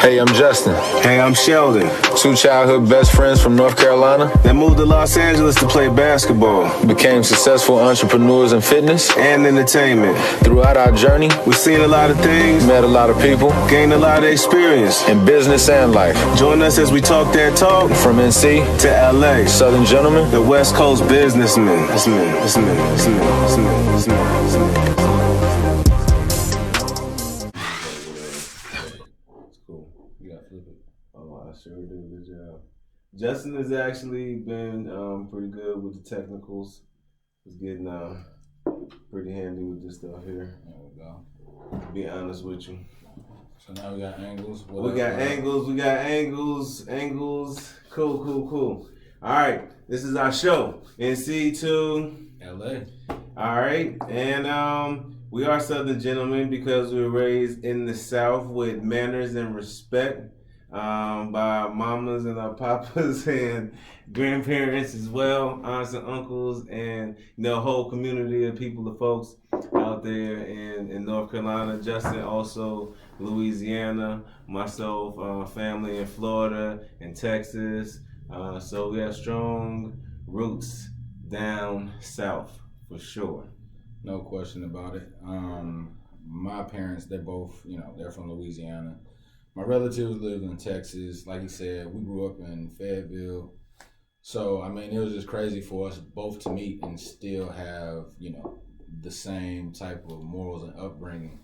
Hey, I'm Justin. Hey, I'm Sheldon. Two childhood best friends from North Carolina. They moved to Los Angeles to play basketball. Became successful entrepreneurs in fitness and entertainment. Throughout our journey, we've seen a lot of things, met a lot of people, gained a lot of experience in business and life. Join us as we talk that talk from NC to LA. Southern gentlemen, the West Coast businessmen. Sure do. Good job. Justin has actually been pretty good with the technicals. He's getting pretty handy with this stuff here. There we go. To be honest with you. So now we got angles. We got angles. Cool. All right. This is our show. NC to LA. All right. And we are Southern gentlemen because we were raised in the South with manners and respect. By our mamas and our papas and grandparents as well, aunts and uncles, and a whole community of people, the folks out there in North Carolina. Justin also Louisiana, myself, family in Florida and Texas. So we have strong roots down south for sure. No question about it. My parents, they're both, they're from Louisiana. My relatives live in Texas. Like you said, we grew up in Fayetteville. So, it was just crazy for us both to meet and still have, the same type of morals and upbringing.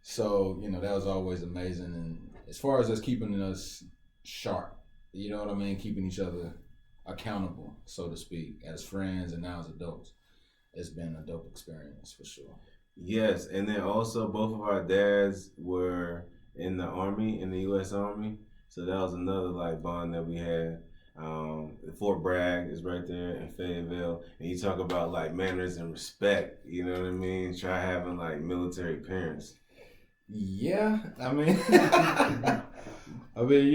So, that was always amazing. And as far as us keeping us sharp, keeping each other accountable, so to speak, as friends and now as adults, it's been a dope experience for sure. Yes, and then also both of our dads were in the Army, in the U.S. Army. So that was another bond that we had. Fort Bragg is right there in Fayetteville. And you talk about manners and respect, you know what I mean? Try having military parents. Yeah, you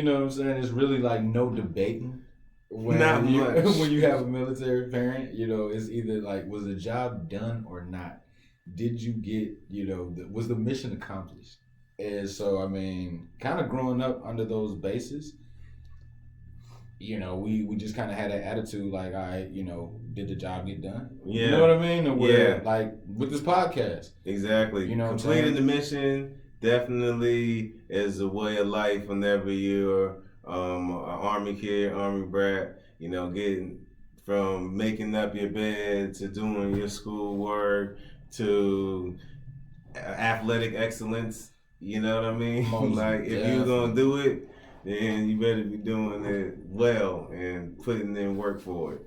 know what I'm saying? It's really no debating. Not much. When you have a military parent, it's either was the job done or not? Did you get, was the mission accomplished? And so, kind of growing up under those bases, we just kind of had that attitude did the job get done? Yeah. You know what I mean? Or with this podcast. Exactly. Completing the mission definitely is a way of life whenever you're an Army kid, Army brat, getting from making up your bed to doing your schoolwork to athletic excellence. You know what I mean? If you're going to do it, then you better be doing it well and putting in work for it.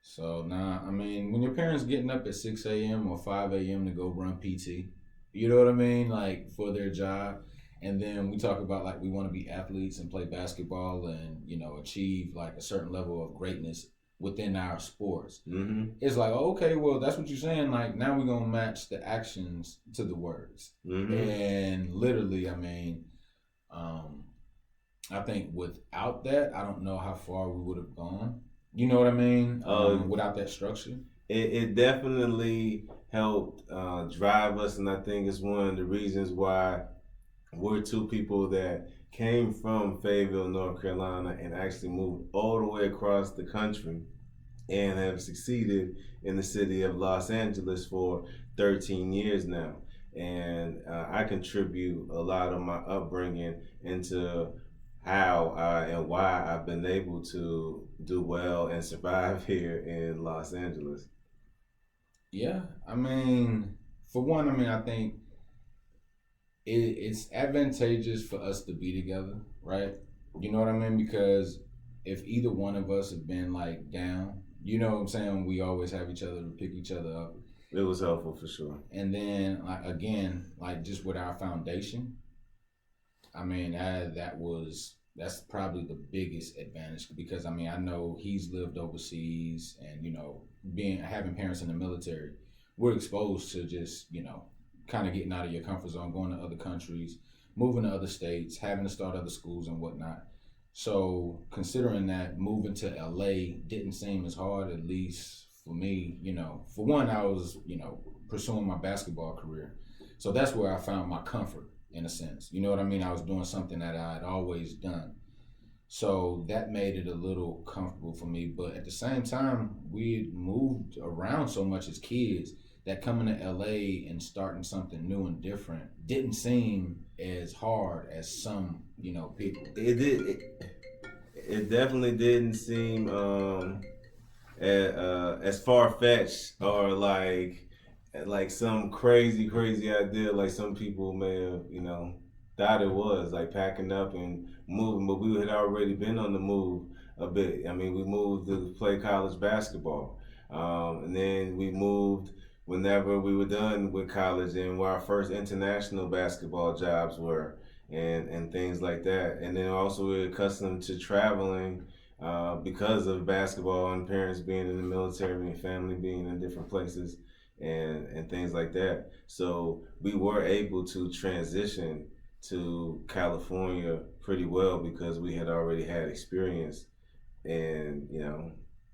So, when your parents getting up at 6 a.m. or 5 a.m. to go run PT, you know what I mean? For their job. And then we talk about, we want to be athletes and play basketball and, achieve, a certain level of greatness within our sports. Mm-hmm. It's okay, well, that's what you're saying. Now we're going to match the actions to the words. Mm-hmm. And literally, I think without that, I don't know how far we would have gone. You know what I mean? Without that structure. It definitely helped drive us, and I think it's one of the reasons why we're two people that came from Fayetteville, North Carolina, and actually moved all the way across the country and have succeeded in the city of Los Angeles for 13 years now. And I contribute a lot of my upbringing into how and why I've been able to do well and survive here in Los Angeles. Yeah, for one, I think it's advantageous for us to be together, right? You know what I mean? Because if either one of us have been down, you know what I'm saying? We always have each other to pick each other up. It was helpful for sure. And then again, just with our foundation, that's probably the biggest advantage because I know he's lived overseas and having parents in the military, we're exposed to just kind of getting out of your comfort zone, going to other countries, moving to other states, having to start other schools and whatnot. So considering that, moving to LA didn't seem as hard, at least for me. For one, I was pursuing my basketball career, so that's where I found my comfort in a sense. You know what I mean? I was doing something that I had always done. So that made it a little comfortable for me. But at the same time, we moved around so much as kids that coming to LA and starting something new and different didn't seem as hard as some, people. It definitely didn't seem as far fetched or like some crazy idea like some people may have thought it was, like packing up and moving. But we had already been on the move a bit. I mean, we moved to play college basketball, and then we moved whenever we were done with college and where our first international basketball jobs were, and things like that. And then also we're accustomed to traveling because of basketball and parents being in the military and family being in different places and things like that. So we were able to transition to California pretty well because we had already had experience and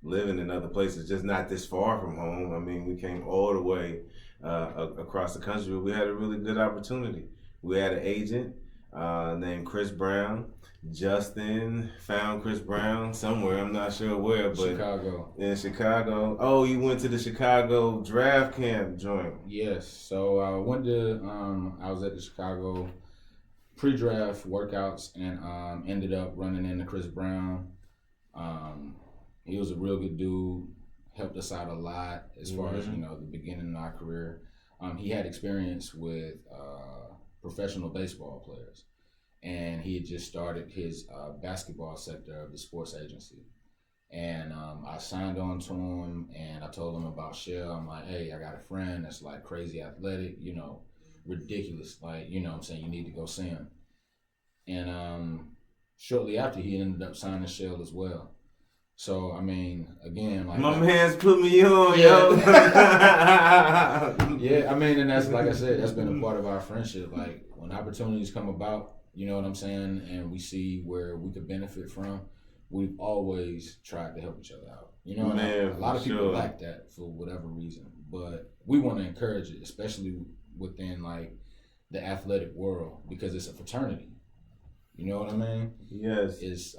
living in other places, just not this far from home. I mean, we came all the way across the country. We had a really good opportunity. We had an agent named Chris Brown. Justin found Chris Brown somewhere, I'm not sure where, but Chicago. In Chicago. Oh, you went to the Chicago draft camp joint. Yes. So I went to I was at the Chicago pre-draft workouts and ended up running into Chris Brown. He was a real good dude, helped us out a lot as far as the beginning of our career. He had experience with professional baseball players, and he had just started his basketball sector of the sports agency. And I signed on to him, and I told him about Shell. I'm like, hey, I got a friend that's like crazy athletic, ridiculous. Like, I'm saying, you need to go see him. And shortly after, he ended up signing Shell as well. So, I mean, again, like... My man's put me on, yo. Yeah, I mean, and that's, like I said, that's been a part of our friendship. Like, when opportunities come about, you know what I'm saying, and we see where we could benefit from, we've always tried to help each other out. You know, a lot of people lack that for whatever reason, but we want to encourage it, especially within, like, the athletic world, because it's a fraternity. You know what I mean? Yes. It's,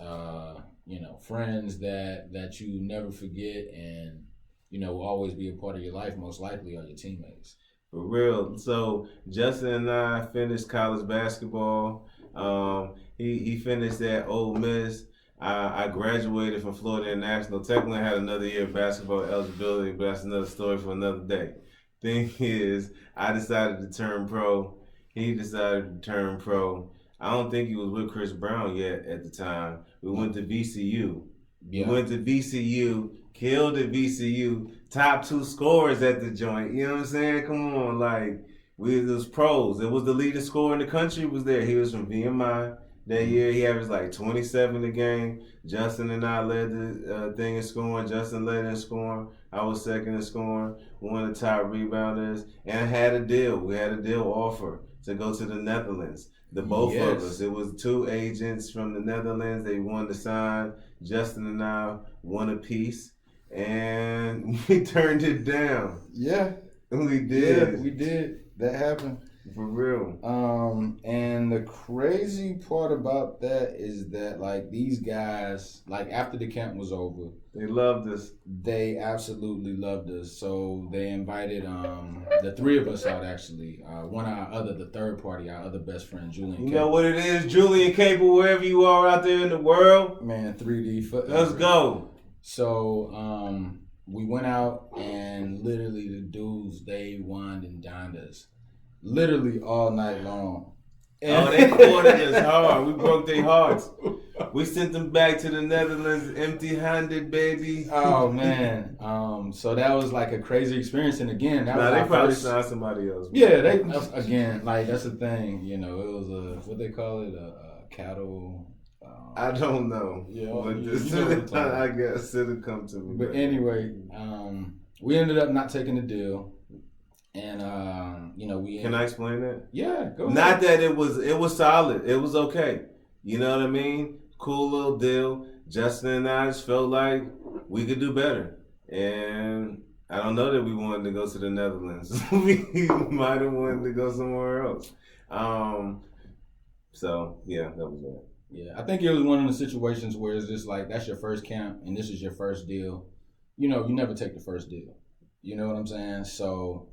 friends that you never forget and, will always be a part of your life, most likely, are your teammates. For real. So Justin and I finished college basketball. He finished at Ole Miss. I graduated from Florida International. Technically, I had another year of basketball eligibility, but that's another story for another day. Thing is, I decided to turn pro. He decided to turn pro. I don't think he was with Chris Brown yet at the time. We went to VCU. Yeah. We went to VCU, killed at VCU, top 2 scorers at the joint. You know what I'm saying? Come on, like, we was pros. It was the leading scorer in the country was there. He was from VMI. That year, he averaged like 27 a game. Justin and I led the thing in scoring. Justin led in scoring. I was second in scoring. One of the top rebounders. And I had a deal. We had a deal offer to go to the Netherlands. The both of us. It was 2 agents from the Netherlands. They wanted to sign. Justin and I won a piece. And we turned it down. Yeah. We did. Yeah, we did. That happened. For real. And the crazy part about that is that, like, these guys, like, after the camp was over, they loved us. They absolutely loved us. So they invited the 3 of us out, actually. The third party, our other best friend, Julian. You know what it is, Julian Cable, wherever you are out there in the world. Man, 3D forever. Let's go. So we went out, and literally the dudes, they wined and dined us. Literally all night long. Oh, they courted us hard. We broke their hearts. We sent them back to the Netherlands empty-handed, baby. Oh, man. So that was like a crazy experience. And again, that was they probably signed somebody else. Yeah, again, like, that's the thing. It was what they call it, a cattle. I don't know. Yeah, but I guess it'll come to me. But anyway, we ended up not taking the deal. And Can I explain that? Yeah, go ahead. Not that it was solid. It was okay. You know what I mean? Cool little deal. Justin and I just felt like we could do better. And I don't know that we wanted to go to the Netherlands. We might have wanted to go somewhere else. So yeah, that was it. Yeah, I think it was one of the situations where it's just like that's your first camp and this is your first deal. You never take the first deal. You know what I'm saying? So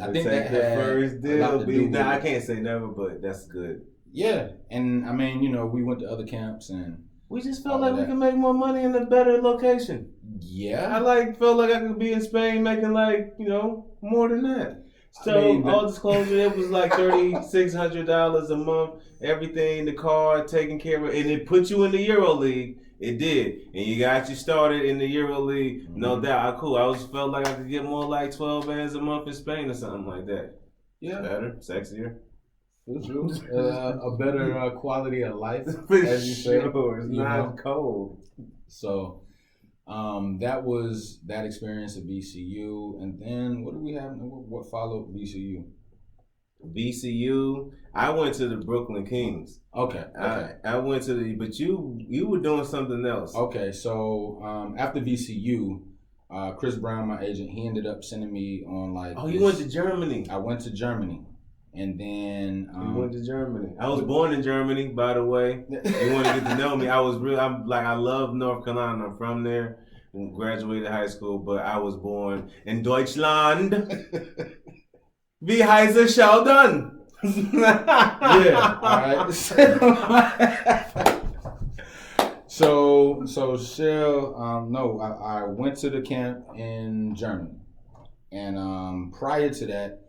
I think take that the had first a lot deal. to do with I it. can't say never, but that's good. Yeah, and I mean, we went to other camps and We just felt all like of we that. could make more money in a better location. Yeah, I felt like I could be in Spain making more than that. So all disclosure, it was like $3,600 a month. Everything, the car taken care of, and it put you in the Euro League. It did, and you got you started in the Euro League. No doubt, cool. I felt like I could get more like 12 bands a month in Spain or something like that. Yeah, better, sexier. A better quality of life, For as you say. sure. It's not cold. So, that was that experience at VCU, and then what do we have? What followed VCU? VCU. I went to the Brooklyn Kings. Okay. I went to but you were doing something else. Okay, so after VCU, Chris Brown, my agent, he ended up sending me on like. Oh, you went to Germany. I went to Germany, and then you went to Germany. I was born in Germany, by the way. You want to get to know me? I love North Carolina. I'm from there. Graduated high school, but I was born in Deutschland. Wie heißt Sheldon? Yeah, all right. So Shell, no, I went to the camp in Germany, and prior to that,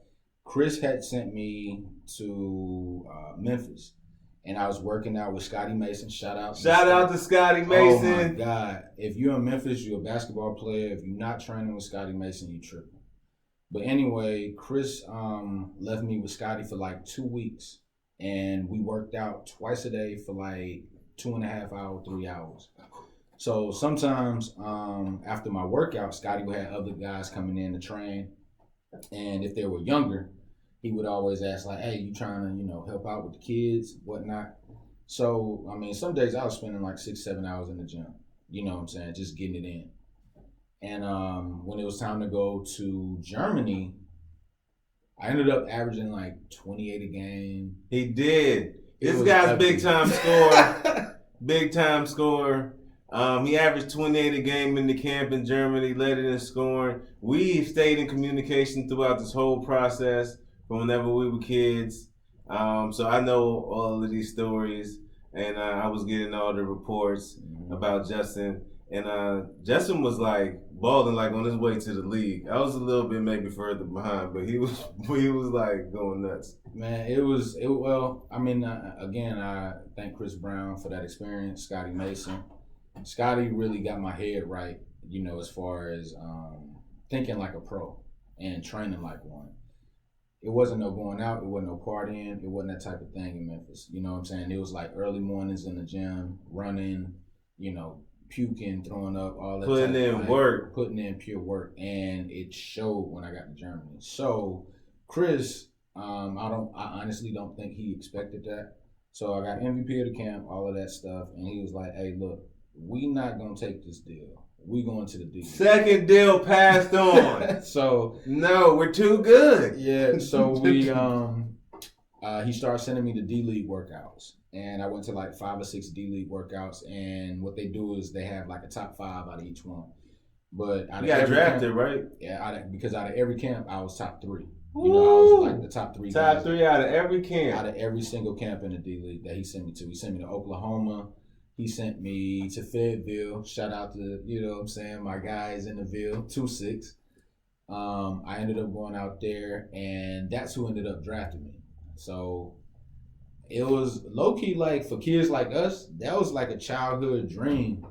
Chris had sent me to Memphis, and I was working out with Scotty Mason. Shout out to Scotty Mason. Oh my God! If you're in Memphis, you're a basketball player. If you're not training with Scotty Mason, you tripping. But anyway, Chris left me with Scotty for like 2 weeks, and we worked out twice a day for like 2.5 hours, 3 hours. So sometimes after my workout, Scotty would have other guys coming in to train, and if they were younger, he would always ask like, "Hey, you trying to help out with the kids, whatnot?" So I mean, some days I was spending like 6-7 hours in the gym. You know what I'm saying? Just getting it in. And when it was time to go to Germany, I ended up averaging like 28 a game. He did. This guy's big time scorer. Big time scorer. He averaged 28 a game in the camp in Germany, led it in scoring. We stayed in communication throughout this whole process from whenever we were kids. So I know all of these stories, and I was getting all the reports about Justin. And Justin was like balling, like on his way to the league. I was a little bit maybe further behind, but he was like going nuts. Man, well, I mean, again, I thank Chris Brown for that experience, Scotty Mason. Scotty really got my head right, as far as thinking like a pro and training like one. It wasn't no going out, it wasn't no partying, it wasn't that type of thing in Memphis. You know what I'm saying? It was like early mornings in the gym, running, puking, throwing up, all that. Putting in pure work, and it showed when I got to Germany. So Chris, I honestly don't think he expected that. So I got MVP of the camp, all of that stuff, and he was like, "Hey, look, we not gonna take this deal. We going to the deal." Second deal passed on. So no, we're too good. Yeah. So we he started sending me the D League workouts. And I went to like 5 or 6 D League workouts, and what they do is they have like a top 5 out of each one. But you got drafted, right? Yeah, because out of every camp, I was top 3. I was like the top 3. Top 3 out of every camp. Out of every single camp in the D League that he sent me to. He sent me to Oklahoma. He sent me to Fayetteville. Shout out to, my guys in the Ville, 2-6. I ended up going out there, and that's who ended up drafting me. So it was low-key, like, for kids like us, that was like a childhood dream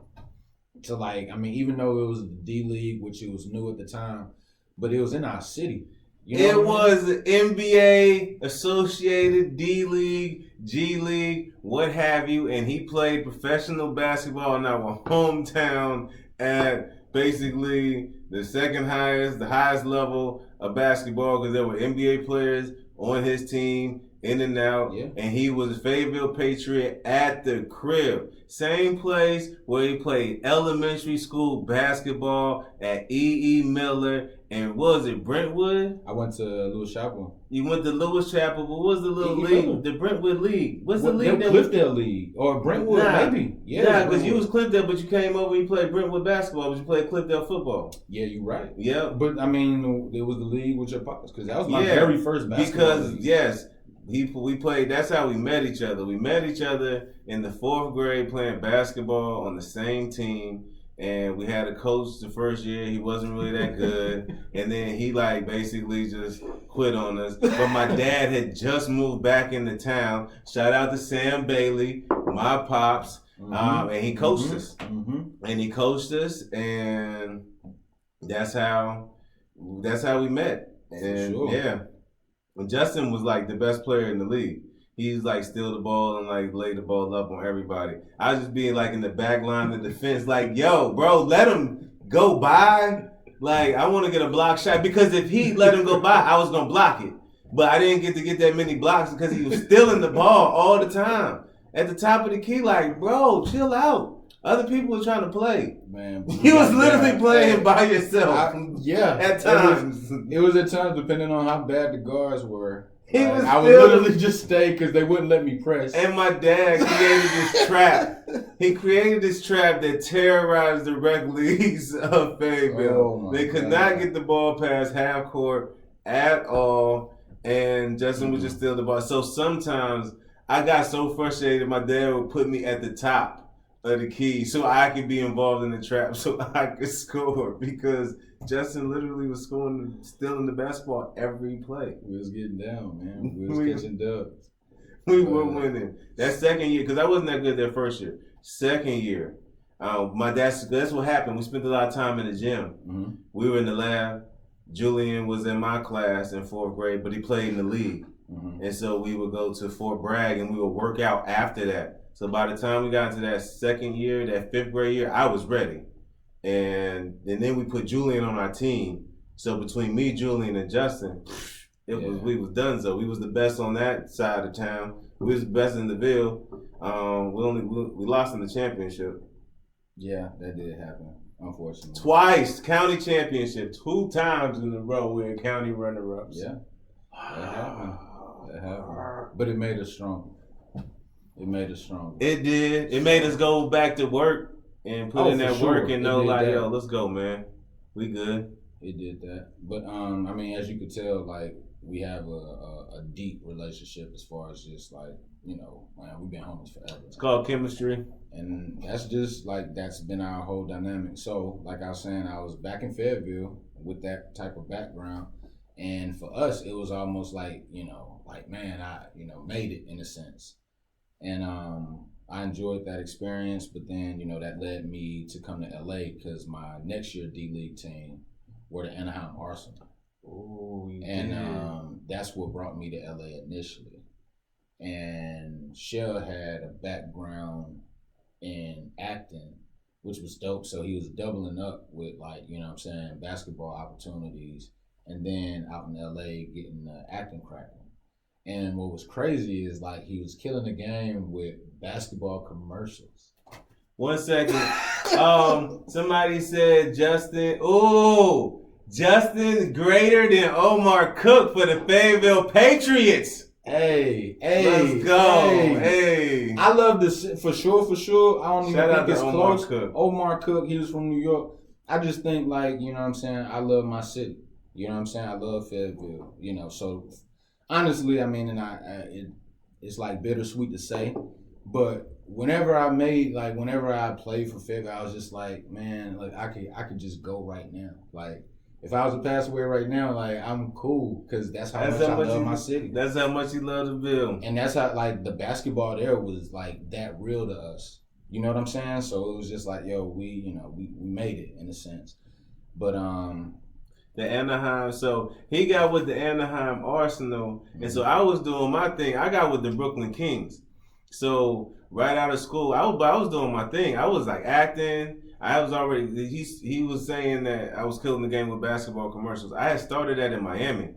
to, like, I mean, even though it was the D League, which it was new at the time, but it was in our city. It was the NBA, Associated, D League, G League, what have you, and he played professional basketball in our hometown at basically the highest level of basketball, because there were NBA players on his team. in and out, Yeah. and he was a Fayetteville Patriot at the crib. Same place where he played elementary school basketball at E.E. Miller, and was it Brentwood? I went to Lewis Chapel. You went to Lewis Chapel, but what was the little E.E. league? Miller. The Brentwood League. What's the league? The Cliffdale League. Or Brentwood, maybe. Yeah, because you was Cliffdale, but you came over and you played Brentwood basketball, but you played Cliffdale football. Yeah, you're right. Yeah. But, I mean, it was the league with your pops, because that was my very first basketball league. Yes, we played, that's how we met each other. We met each other in the 4th grade playing basketball on the same team. And we had a coach the first year. He wasn't really that good. And then he basically just quit on us. But my dad had just moved back into town. Shout out to Sam Bailey, my pops. And he coached us. And he coached us, and that's how we met. And yeah. And Justin was the best player in the league. He's steal the ball and lay the ball up on everybody. I was just being in the back line of the defense, yo, bro, let him go by. I want to get a block shot, because if he let him go by, I was gonna block it. But I didn't get that many blocks because he was stealing the ball all the time. At the top of the key, bro, chill out. Other people were trying to play. Man, you was literally playing by yourself. At times. It was at times, depending on how bad the guards were. I would literally just stay because they wouldn't let me press. And my dad created this trap. He created this trap that terrorized the rec leagues of Fayetteville. They could not get the ball past half court at all, and Justin would just steal the ball. So sometimes I got so frustrated, my dad would put me at the top of the key so I could be involved in the trap, so I could score, because Justin literally was stealing the basketball every play. We was getting down, man. We was catching dubs. We were winning. That second year, because I wasn't that good that first year. Second year, that's what happened. We spent a lot of time in the gym. We were in the lab. Julian was in my class in 4th grade, but he played in the league. And so we would go to Fort Bragg, and we would work out after that. So by the time we got into that second year, that 5th grade year, I was ready. And then we put Julian on our team. So between me, Julian, and Justin, we was done. So we was the best on that side of town. We was the best in the Ville. We lost in the championship. Yeah, that did happen, unfortunately. Twice, county championship, 2 times in a row we're county runner-ups. Yeah, that happened. But it made us stronger. It did. It made us go back to work and put in that work and know yo, let's go, man. We good. It did that. But as you could tell, we have a deep relationship as far as just we've been homies forever. It's called chemistry. And that's just that's been our whole dynamic. So like I was saying, I was back in Fayetteville with that type of background. And for us, it was almost man, I, made it in a sense. And I enjoyed that experience, but then, that led me to come to LA because my next year D-League team were the Anaheim Arsenal. And that's what brought me to LA initially. And Shell had a background in acting, which was dope. So he was doubling up with basketball opportunities, and then out in LA getting acting cracking. And what was crazy is he was killing the game with basketball commercials. 1 second. Somebody said Justin. Ooh, Justin greater than Omar Cook for the Fayetteville Patriots. Hey, let's go. Hey. I love this for sure. I don't even think it's close. Cook. Omar Cook, he was from New York. I just think I love my city. I love Fayetteville. So honestly, it's bittersweet to say, but whenever I played for Fayetteville, I was just man, I could just go right now. If I was to pass away right now, I'm cool because that's how much I love my city. That's how much you love the Ville. And that's how the basketball there was that real to us. You know what I'm saying? So it was just yo, we made it in a sense. But the Anaheim, so he got with the Anaheim Arsenal, and so I was doing my thing. I got with the Brooklyn Kings. So right out of school, I was doing my thing. I was acting. I was already, he was saying that I was killing the game with basketball commercials. I had started that in Miami.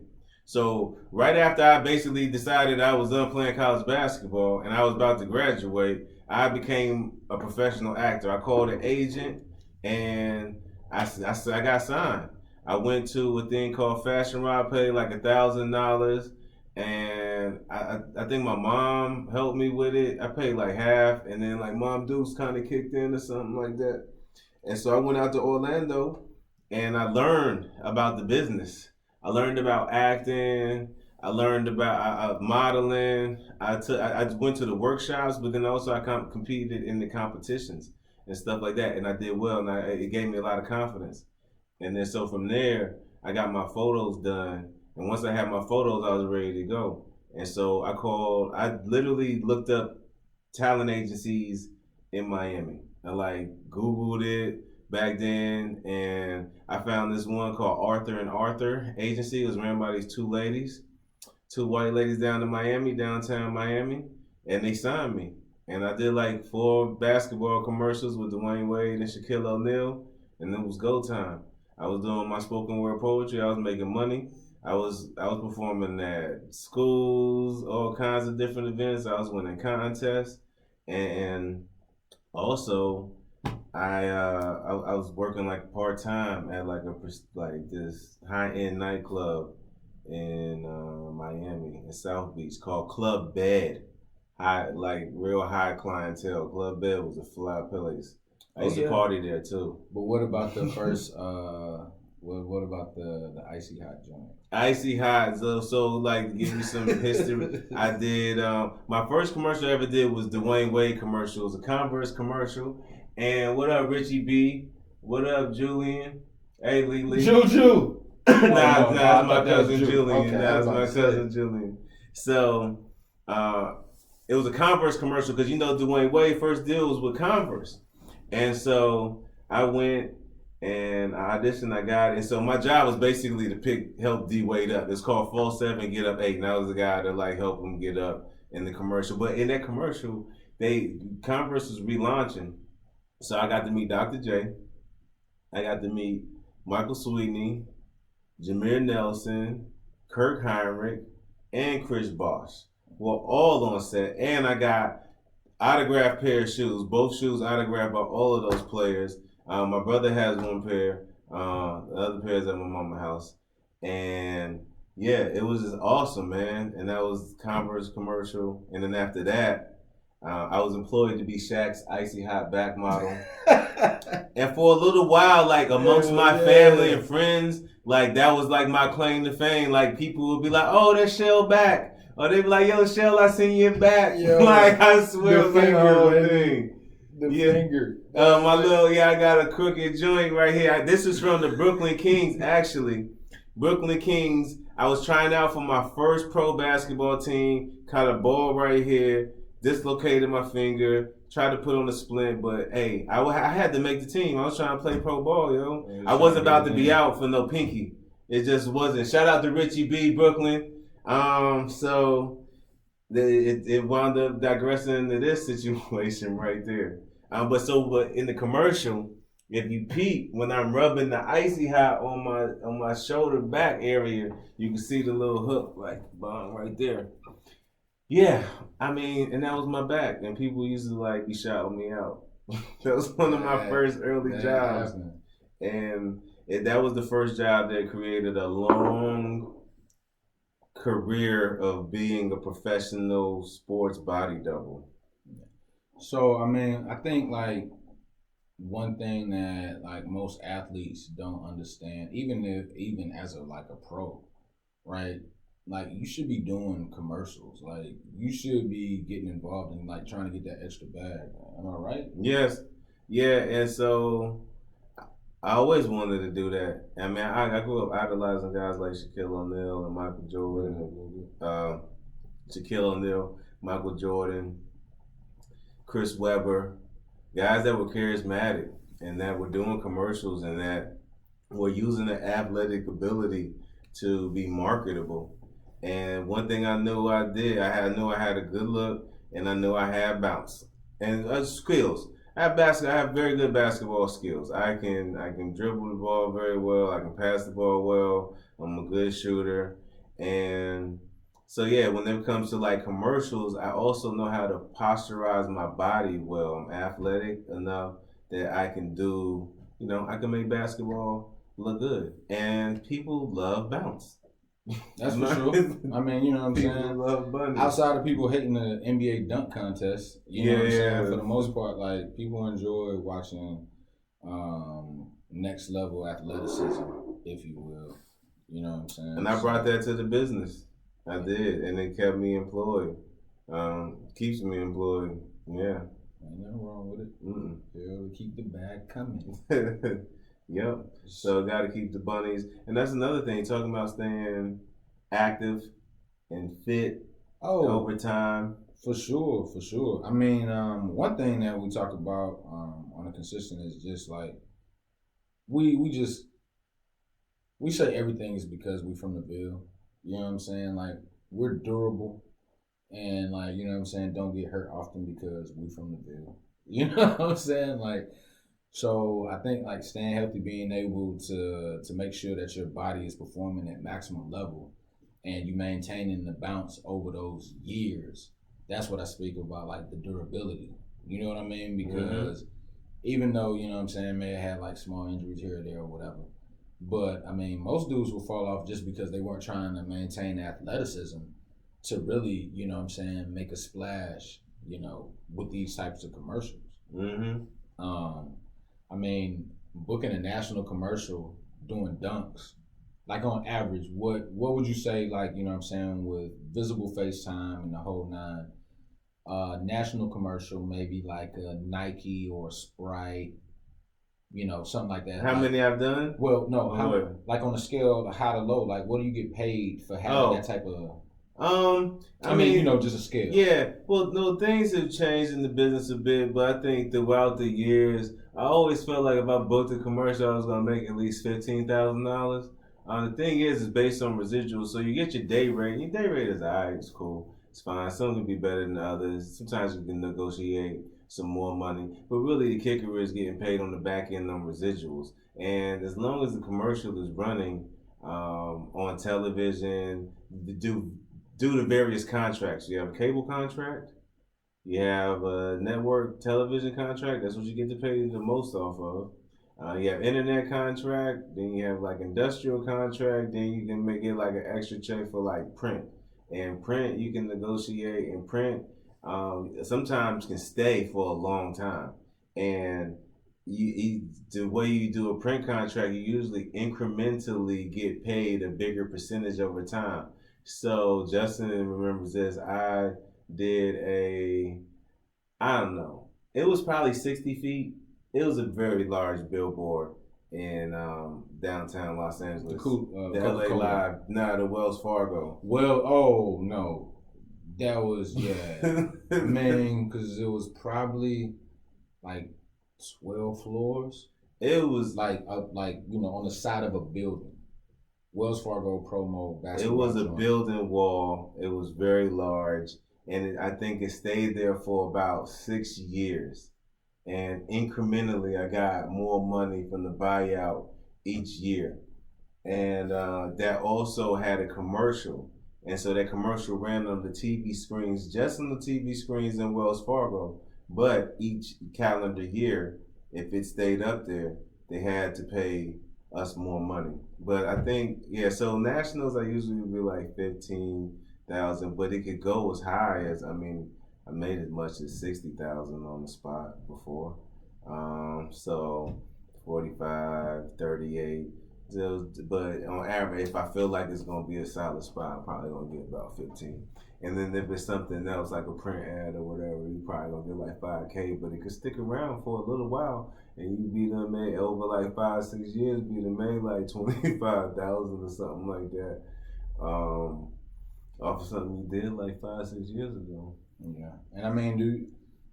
So right after I basically decided I was done playing college basketball and I was about to graduate, I became a professional actor. I called an agent and I got signed. I went to a thing called Fashion Ride, paid like $1,000, and I think my mom helped me with it. I paid like half, and then like Mom Dukes kind of kicked in or something like that. And so I went out to Orlando, and I learned about the business. I learned about acting. I learned about modeling. I went to the workshops, but then also I competed in the competitions and stuff like that, and I did well, and it gave me a lot of confidence. And then so from there, I got my photos done. And once I had my photos, I was ready to go. And so I literally looked up talent agencies in Miami. I like Googled it back then, and I found this one called Arthur and Arthur Agency. It was ran by these two white ladies down in Miami, downtown Miami, and they signed me. And I did like 4 basketball commercials with Dwayne Wade and Shaquille O'Neal, and it was go time. I was doing my spoken word poetry. I was making money. I was performing at schools, all kinds of different events. I was winning contests, and also I was working like part time at like this high end nightclub in Miami in South Beach called Club Bed. Like real high clientele. Club Bed was a fly place. I used to party there too. But what about the first? What about the icy hot joint? Icy hot. So like to give you some history, I did my first commercial I ever did was Dwayne Wade commercial. It was a Converse commercial. And what up, Richie B? What up, Julian? Hey, Lee. Juju. Nah, it's my cousin Julian. That's my cousin Julian. So it was a Converse commercial because you know Dwayne Wade first deal was with Converse. And so I went and I auditioned, I got it. And so my job was basically to help D Wade up. It's called Fall 7, Get Up 8. And I was the guy to like help him get up in the commercial. But in that commercial, Converse was relaunching. So I got to meet Dr. J. I got to meet Michael Sweetney, Jameer Nelson, Kirk Heinrich, and Chris Bosh. Well, all on set. And I got autographed pair of shoes, both shoes autographed by all of those players. My brother has one pair, the other pair is at my mama's house. And yeah, it was just awesome, man. And that was Converse commercial. And then after that, I was employed to be Shaq's icy hot back model. And for a little while, like amongst my family and friends, like that was like my claim to fame. Like people would be like, "Oh, that's Shell back." Or they'd be like, "Yo, Shell, I seen you back." Yo, like I swear, it was like a thing. The finger. I got a crooked joint right here. This is from the Brooklyn Kings, actually. Brooklyn Kings. I was trying out for my first pro basketball team. Caught a ball right here. Dislocated my finger. Tried to put on a splint, but hey, I had to make the team. I was trying to play pro ball, yo. I wasn't about to be out for no pinky. It just wasn't. Shout out to Richie B, Brooklyn. So it wound up digressing into this situation right there. But in the commercial, if you peep, when I'm rubbing the icy hot on my shoulder back area, you can see the little hook like bong right there. Yeah, I mean, and that was my back, and people used to like be shouting me out. That was one of my first early jobs, and that was the first job that created a long career of being a professional sports body double. So I mean, I think like one thing that like most athletes don't understand, even as a pro, right? Like you should be doing commercials. Like you should be getting involved in like trying to get that extra bag. Am I right? Yes. Yeah, and so I always wanted to do that. I mean, I grew up idolizing guys like Shaquille O'Neal and Michael Jordan, Shaquille O'Neal, Michael Jordan, Chris Webber, guys that were charismatic and that were doing commercials and that were using their athletic ability to be marketable. And one thing I knew I did, I knew I had a good look, and I knew I had bounce and skills. I have very good basketball skills. I can dribble the ball very well. I can pass the ball well. I'm a good shooter, And so yeah, when it comes to like commercials, I also know how to posturize my body well. I'm athletic enough that I can do, I can make basketball look good. And people love bounce. That's for sure. I mean, you know what I'm People saying? love bunnies. Outside of people hating the NBA dunk contest, you know what I'm saying? For the most part, like, people enjoy watching next level athleticism, if you will. You know what I'm saying? And I brought that to the business. I did, and it kept me employed. Keeps me employed. Yeah. Ain't nothing wrong with it. To keep the bag coming. Yep. So got to keep the bunnies, and that's another thing. Talking about staying active and fit over time. For sure. I mean, one thing that we talk about on a consistent is just like we say everything is because we from the Ville. You know what I'm saying? Like, we're durable, and like, you know what I'm saying, don't get hurt often because we from the Ville. You know what I'm saying? Like, so I think like staying healthy, being able to make sure that your body is performing at maximum level, and you maintaining the bounce over those years. That's what I speak about, like the durability. You know what I mean? Because even though, you know what I'm saying, may have had like small injuries here or there or whatever, but I mean, most dudes will fall off just because they weren't trying to maintain athleticism to really, you know what I'm saying, make a splash, with these types of commercials. I mean, booking a national commercial doing dunks, like on average, what would you say, like, you know what I'm saying, with visible FaceTime and the whole nine, national commercial, maybe like a Nike or Sprite, something like that. How many I've done? Well, no, like on a scale of high to low, like what do you get paid for having that type of? I mean, just a scale. Yeah. Well, no, things have changed in the business a bit, but I think throughout the years, I always felt like if I booked a commercial, I was gonna make at least $15,000. The thing is, it's based on residuals, so you get your day rate. Your day rate is alright, it's cool, it's fine. Some can be better than others. Sometimes you can negotiate some more money, but really the kicker is getting paid on the back end on residuals. And as long as the commercial is running on television, due to various contracts, you have a cable contract, you have a network television contract. That's what you get to pay the most off of. You have internet contract, then you have like industrial contract, then you can make it like an extra check for like print. And print, you can negotiate, and print sometimes can stay for a long time. And the way you do a print contract, you usually incrementally get paid a bigger percentage over time. So Justin remembers this. I did I don't know, it was probably 60 feet. It was a very large billboard in downtown Los Angeles. The LA Live, the Wells Fargo. Well, oh no, that was man, because it was probably like 12 floors. It was like on the side of a building. Wells Fargo promo basketball. It was a building wall. It was very large, and I think it stayed there for about 6 years. And incrementally, I got more money from the buyout each year. And that also had a commercial. And so that commercial ran on the TV screens, just on the TV screens in Wells Fargo. But each calendar year, if it stayed up there, they had to pay us more money. But I think, so nationals, I usually would be like 15,000, but it could go as high as, I made as much as 60,000 on the spot before. So 45, 38. But on average, if I feel like it's gonna be a solid spot, I'm probably gonna get about 15. And then if it's something else like a print ad or whatever, you probably gonna get like 5K. But it could stick around for a little while, and you be done made over like 5-6 years, be done made like 25,000 or something like that. Off of something you did like 5-6 years ago. Yeah, and I mean, do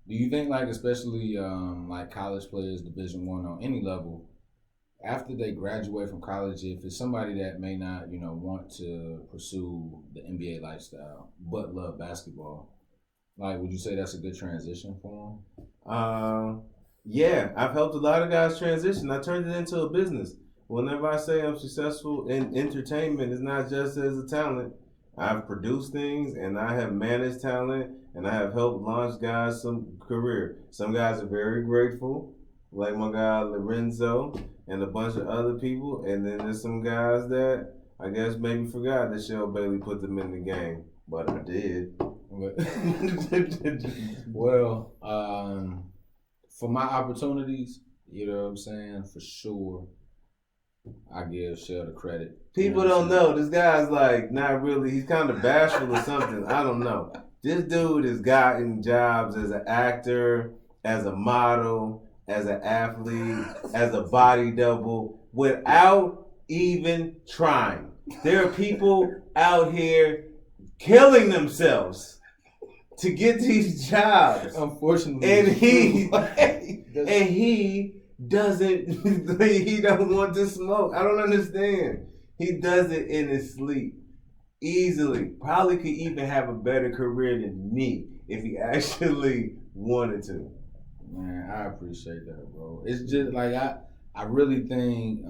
you think, like, especially like college players, Division I on any level, after they graduate from college, if it's somebody that may not, want to pursue the NBA lifestyle but love basketball, like, would you say that's a good transition for them? Yeah, I've helped a lot of guys transition. I turned it into a business. whenever I say I'm successful in entertainment, it's not just as a talent. I've produced things and I have managed talent and I have helped launch guys some career. Some guys are very grateful, like my guy Lorenzo and a bunch of other people. And then there's some guys that I guess maybe forgot that Shell Bailey put them in the game, but I did. Well, for my opportunities, you know what I'm saying, for sure, I give Shell the credit. People don't know. This guy's like not really. He's kind of bashful or something. I don't know. This dude has gotten jobs as an actor, as a model, as an athlete, as a body double, without even trying. There are people out here killing themselves to get these jobs. Unfortunately, and he doesn't. He don't want to smoke. I don't understand. He does it in his sleep, easily. Probably could even have a better career than me if he actually wanted to. Man, I appreciate that, bro. It's just like I really think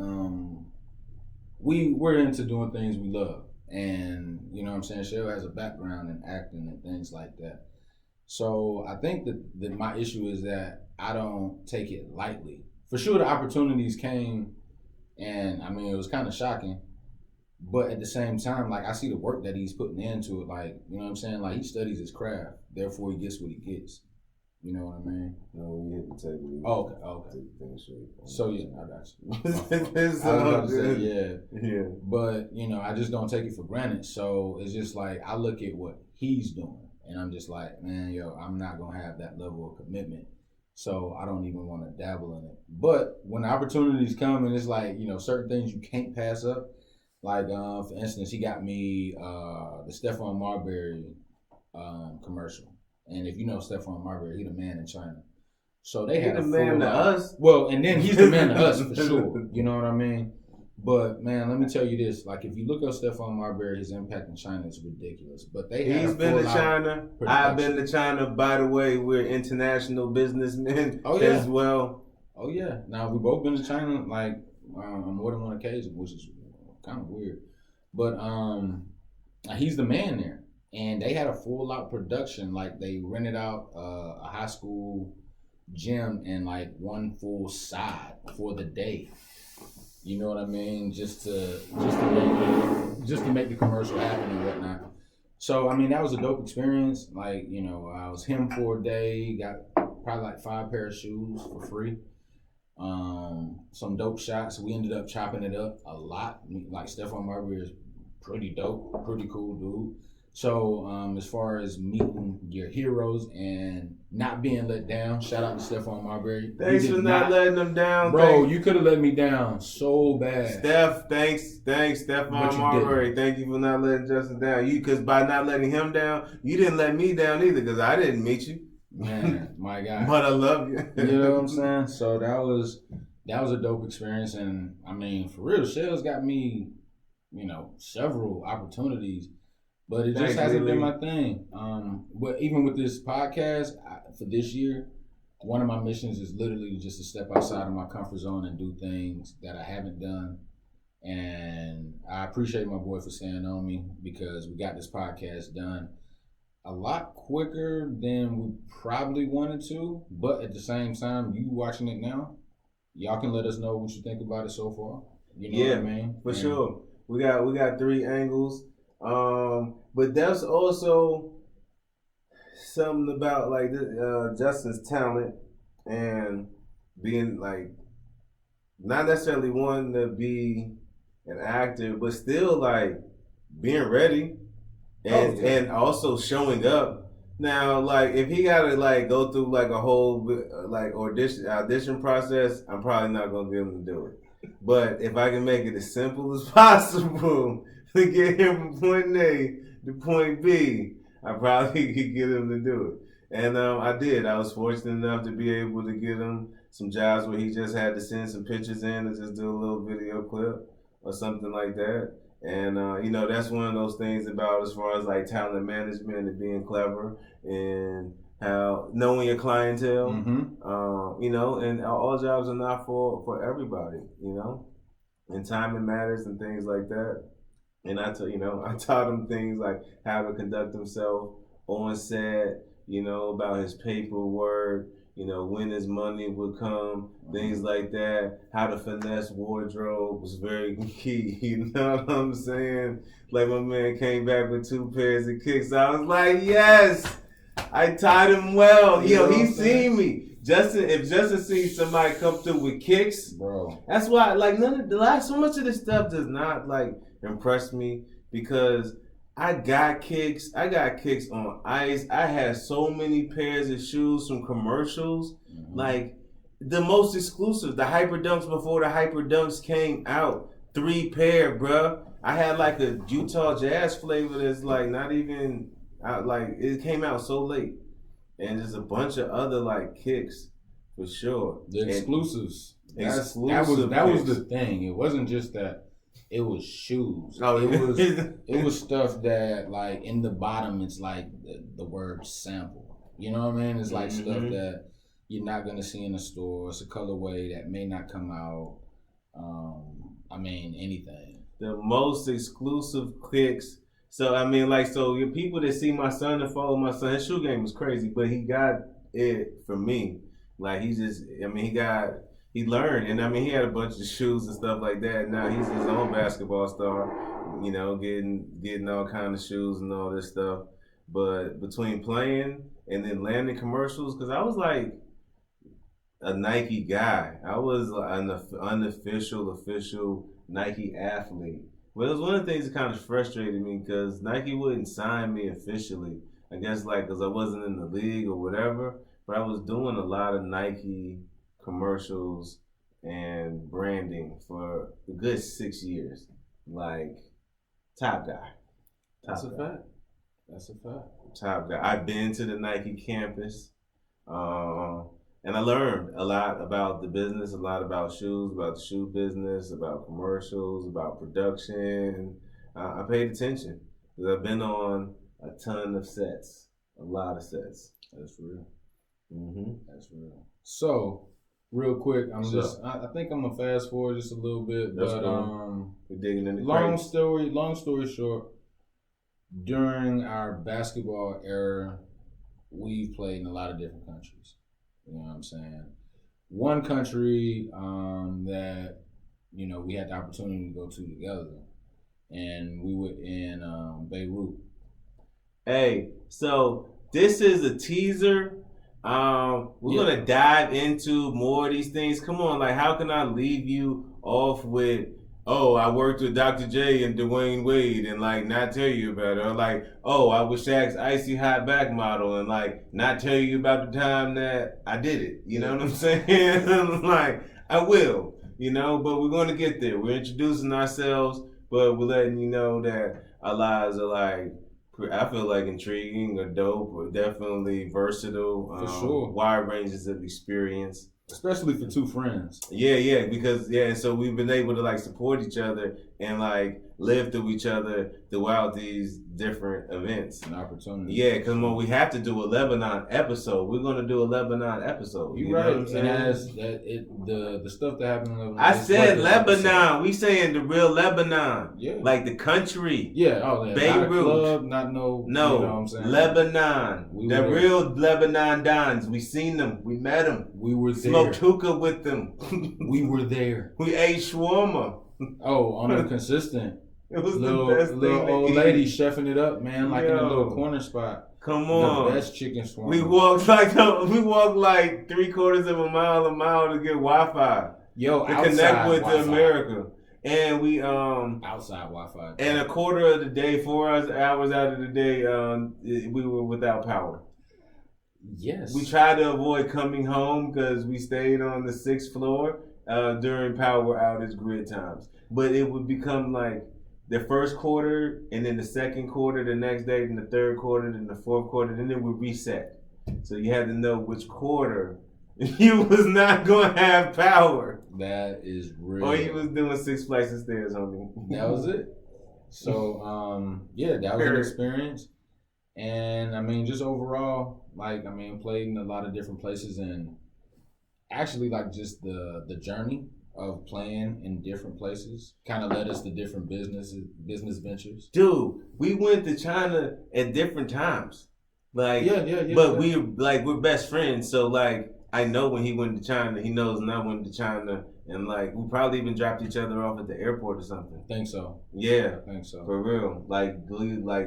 we're into doing things we love. And, you know what I'm saying, Shell has a background in acting and things like that. So I think that my issue is that I don't take it lightly. For sure, the opportunities came, and, I mean, it was kind of shocking. But at the same time, like, I see the work that he's putting into it. Like, you know what I'm saying? Like, he studies his craft. Therefore, he gets what he gets. You know what I mean? No, we hit the table. Oh, okay. So, yeah, I got you. It's I was about to say, yeah. But, you know, I just don't take it for granted. So it's just like, I look at what he's doing and I'm just like, man, yo, I'm not going to have that level of commitment. So I don't even want to dabble in it. But when the opportunities come and it's like, you know, certain things you can't pass up. Like, for instance, he got me the Stephon Marbury commercial. And if you know Stephon Marbury, he's the man in China. So they had a man to us. Well, and then he's the man to us for sure. You know what I mean? But man, let me tell you this: like, if you look up Stephon Marbury, his impact in China is ridiculous. But he's been to China. I've been to China. By the way, we're international businessmen as well. Oh yeah. Now we both been to China like on more than one occasion, which is kind of weird. But he's the man there. And they had a full-out production. Like, they rented out a high school gym and, like, one full side for the day. You know what I mean? Just to make the commercial happen and whatnot. So, I mean, that was a dope experience. Like, you know, I was him for a day. Got probably like 5 pair of shoes for free. Some dope shots. We ended up chopping it up a lot. Like, Stephon Marbury is pretty dope, pretty cool dude. So, as far as meeting your heroes and not being let down, shout out to Stephon Marbury. Thanks for not letting them down. Bro, you could have let me down so bad. Steph, thanks, Stephon Marbury. Thank you for not letting Justin down. Because by not letting him down, you didn't let me down either because I didn't meet you. Man, my guy. But I love you. You know what I'm saying? So that was a dope experience. And, I mean, for real, Shell's got me, you know, several opportunities. But it just hasn't been my thing. But even with this podcast, for this year, one of my missions is literally just to step outside of my comfort zone and do things that I haven't done. And I appreciate my boy for staying on me because we got this podcast done a lot quicker than we probably wanted to. But at the same time, you watching it now, y'all can let us know what you think about it so far. You know what I mean? For sure. We got 3 angles. But there's also something about like Justin's talent and being like not necessarily wanting to be an actor, but still like being ready and also showing up. Now, like if he gotta like go through like a whole like audition process, I'm probably not gonna be able to do it. But if I can make it as simple as possible to get him from point A to point B, I probably could get him to do it. And I did. I was fortunate enough to be able to get him some jobs where he just had to send some pictures in and just do a little video clip or something like that. And, you know, that's one of those things about as far as like talent management and being clever and how knowing your clientele, you know, and all jobs are not for everybody, you know. and timing matters and things like that. And I taught him things like how to conduct himself on set, about his paperwork, when his money would come, things like that. How to finesse wardrobe was very key. You know what I'm saying? Like my man came back with 2 pairs of kicks. I was like, yes, I tied him well. He seen me. If Justin sees somebody come through with kicks, bro, that's why so much of this stuff does not impress me because I got kicks. I got kicks on ice. I had so many pairs of shoes from commercials, like the most exclusive, the Hyper Dunks before the Hyper Dunks came out. 3 pair, bruh. I had like a Utah Jazz flavor that's like not even out. Like it came out so late, and there's a bunch of other like kicks for sure. The exclusives. That was the thing. It wasn't just that. It was shoes. Oh, it was stuff that like in the bottom it's like the word sample. You know what I mean? It's like stuff that you're not gonna see in the store. It's a colorway that may not come out. Anything. The most exclusive kicks. So your people that see my son and follow my son, his shoe game was crazy, but he got it from me. Like he learned, and he had a bunch of shoes and stuff like that. Now he's his own basketball star, getting all kind of shoes and all this stuff. But between playing and then landing commercials, because I was like a Nike guy. I was an official Nike athlete. But it was one of the things that kind of frustrated me because Nike wouldn't sign me officially. I guess because I wasn't in the league or whatever. But I was doing a lot of Nike commercials and branding for a good 6 years. Like, top guy. That's a fact. Top guy. I've been to the Nike campus. And I learned a lot about the business, a lot about shoes, about the shoe business, about commercials, about production. I paid attention because I've been on a ton of sets, a lot of sets. That's real. That's real. So, real quick, I think I'm gonna fast forward just a little bit, That's but cool. We're digging in the long crates. story short, during our basketball era, we've played in a lot of different countries. You know what I'm saying? One country that we had the opportunity to go to together, and we were in Beirut. Hey, so this is a teaser. We're gonna dive into more of these things. Come on, like how can I leave you off with, oh, I worked with Dr. J and Dwayne Wade and like not tell you about it, or like, oh, I was Shaq's icy hot back model and like not tell you about the time that I did it. You know what I'm saying? Like I will, but we're gonna get there. We're introducing ourselves, but we're letting you know that our lives are like, I feel like intriguing or dope or definitely versatile. For sure. Wide ranges of experience. Especially for 2 friends. Yeah, because so we've been able to like support each other and like live through each other throughout these different events and opportunities. Yeah, because when we have to do a Lebanon episode, we're gonna do a Lebanon episode. You're right. Know what I'm saying? And as the stuff that happened in Lebanon. I said Lebanon. We saying the real Lebanon. Yeah. Like the country. Yeah. Oh, yeah. Beirut. Not a club, not no. No. You know what I'm saying? Lebanon. The real Lebanon Dons. We seen them. We met them. We were there. Smoked hookah with them. We were there. We ate shawarma. Oh, on a consistent. It was the best thing. Little old lady chefing it up, man, like in a little corner spot. Come on, the best chicken shawarma. We walked like 3/4 of a mile to get Wi-Fi. Yo, to connect with America, and we outside Wi-Fi. And a quarter of the day, 4 hours out of the day, we were without power. Yes. We tried to avoid coming home because we stayed on the 6th floor during power outage grid times. But it would become like the first quarter, and then the second quarter the next day, then the third quarter, then the fourth quarter, then it would reset. So you had to know which quarter you was not going to have power. That is real. Or you was doing 6 flights of stairs on me. That was it. So, that was an experience. And, just overall, played in a lot of different places, and actually, just the journey of playing in different places kind of led us to different business ventures. Dude, we went to China at different times. Like, Yeah. but we're best friends. So like, I know when he went to China, he knows when I went to China, and like we probably even dropped each other off at the airport or something. Think so. Yeah, I think so. for real. Like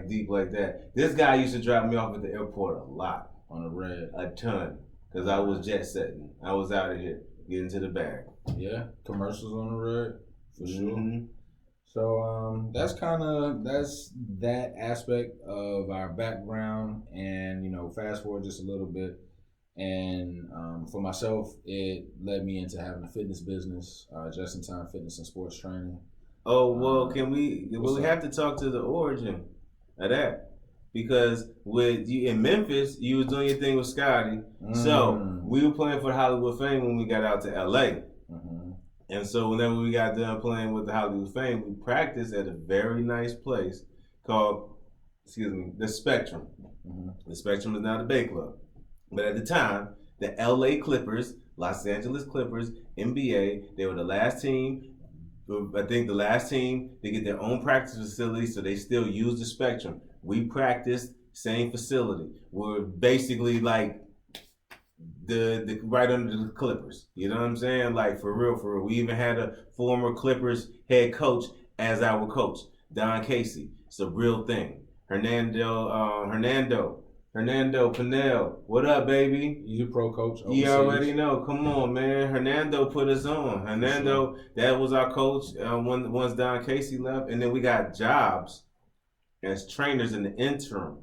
deep like that. This guy used to drop me off at the airport a lot. On the red. A ton. Because I was jet setting. I was out of here. Getting to the bag. Yeah. Commercials on the red. For sure. Mm-hmm. So that's that aspect of our background, and fast forward just a little bit, and for myself, it led me into having a fitness business, just in time fitness and sports training. Oh well, we have to talk to the origin of that, because with you in Memphis, you was doing your thing with Scotty, so we were playing for the Hollywood Fame when we got out to LA. And so whenever we got done playing with the Hollywood Fame, we practiced at a very nice place called, the Spectrum. The Spectrum is now the Bay Club. But at the time, the LA Clippers, Los Angeles Clippers, NBA, they were the last team, I think the last team to get their own practice facility, so they still use the Spectrum. We practiced, same facility. We're basically like the right under the Clippers. You know what I'm saying? Like for real. We even had a former Clippers head coach as our coach, Don Casey. It's a real thing. Hernando Pinell. What up, baby? He's a pro coach. Overseas. You already know. Come on, man. Hernando put us on. Hernando, that was our coach once Don Casey left. And then we got jobs as trainers in the interim,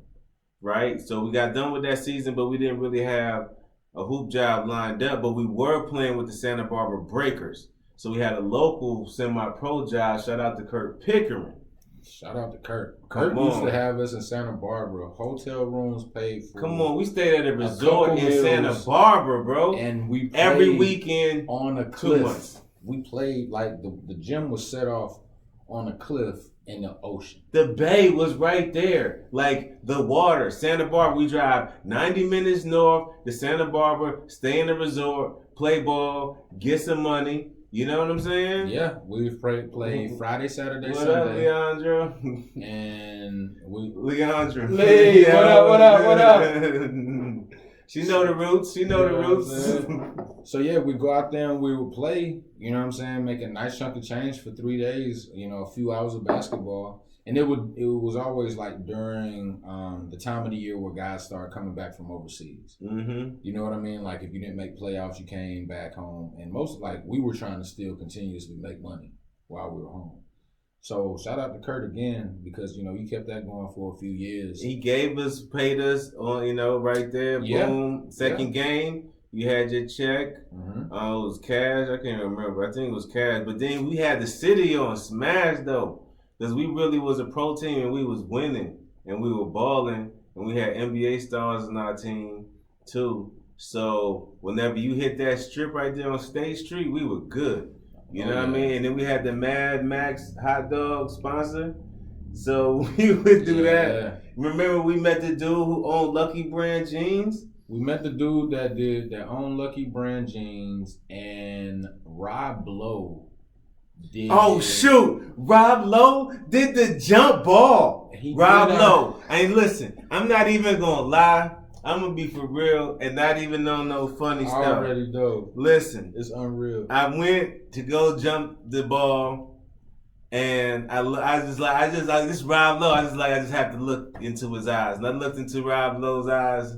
right? So we got done with that season, but we didn't really have a hoop job lined up, but we were playing with the Santa Barbara Breakers. So we had a local semi-pro job. Shout out to Kurt Pickering. Shout out to Kurt. Kurt used to have us in Santa Barbara. Hotel rooms paid for. Come on, we stayed at a resort in Santa Barbara, bro. And we played every weekend on a cliff. 2 months. We played like the gym was set off on a cliff in the ocean. The bay was right there. Like the water. Santa Barbara, we drive 90 minutes north to Santa Barbara, stay in the resort, play ball, get some money. You know what I'm saying? Yeah, we've played Friday, Saturday, what Sunday. What up, Leandro? And Leandro. Lee, what up? She know the roots. So yeah, we go out there and we would play, you know what I'm saying, make a nice chunk of change for 3 days, a few hours of basketball. And it was always like during the time of the year where guys started coming back from overseas. Mm-hmm. You know what I mean? Like if you didn't make playoffs, you came back home. And we were trying to still continuously make money while we were home. So shout out to Kurt again, because he kept that going for a few years. He paid us on, right there. Yeah. Boom. Second game, you had your check. Mm-hmm. It was cash. I can't remember. I think it was cash. But then we had the city on smash though, because we really was a pro team and we was winning and we were balling and we had NBA stars in our team too. So whenever you hit that strip right there on State Street, we were good. You know what I mean? And then we had the Mad Max hot dog sponsor. So we would do that. Remember we met the dude who owned Lucky Brand jeans? We met the dude that owned Lucky Brand jeans, and Rob Lowe did. Oh shoot! Rob Lowe did the jump ball. Rob Lowe. And listen, I'm not even gonna lie. I'm gonna be for real and not even know no funny stuff. I already know. Listen, it's unreal. I went to go jump the ball, and I just like this Rob Lowe. I just have to look into his eyes, and I looked into Rob Lowe's eyes.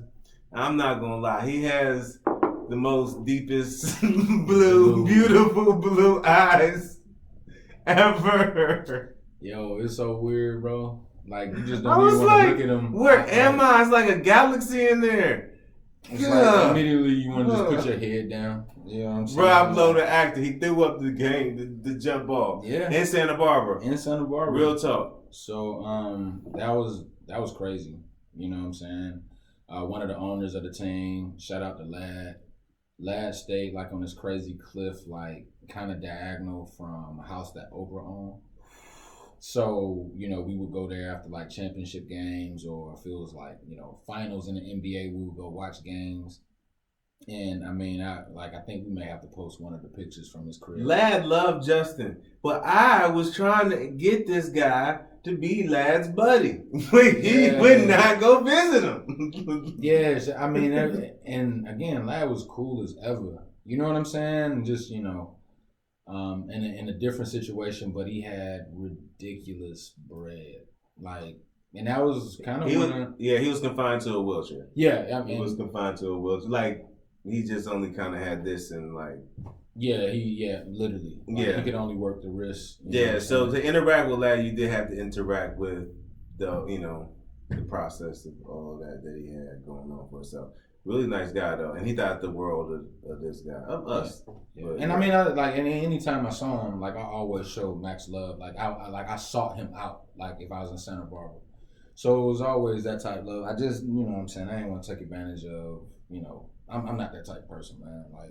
I'm not gonna lie, he has the most deepest beautiful blue eyes ever. Yo, it's so weird, bro. Like, you just don't even want to look at him. Where am I? It's like a galaxy in there. It's like immediately you want to just put your head down. You know what I'm saying? Rob Lowe, the actor, he threw up the game, the jump ball. Yeah. In Santa Barbara. Real talk. So that was crazy. You know what I'm saying? One of the owners of the team, shout out to Lad. Lad stayed like on this crazy cliff, like kind of diagonal from a house that Oprah owned. So, we would go there after like championship games, or if it was like, finals in the NBA, we would go watch games. And I mean, I think we may have to post one of the pictures from his crib. Lad loved Justin, but I was trying to get this guy to be Lad's buddy. He would not go visit him. Yes, I mean, and again, Lad was cool as ever. You know what I'm saying? Just, in a different situation, but he had ridiculous bread. Like, and that was kind of he was confined to a wheelchair. Yeah, I mean, he was confined to a wheelchair. Like, he just only kind of had this and like. Yeah, literally. Like, he could only work the wrist. Yeah, so to interact with Lad, you did have to interact with the process of all that he had going on for himself. Really nice guy though, and he thought the world of this guy, of us. Yeah. But, and I mean, anytime I saw him, like I always showed Max love. Like I sought him out. Like if I was in Santa Barbara, so it was always that type of love. I just, what I'm saying, I ain't want to take advantage of. I'm not that type of person, man. Like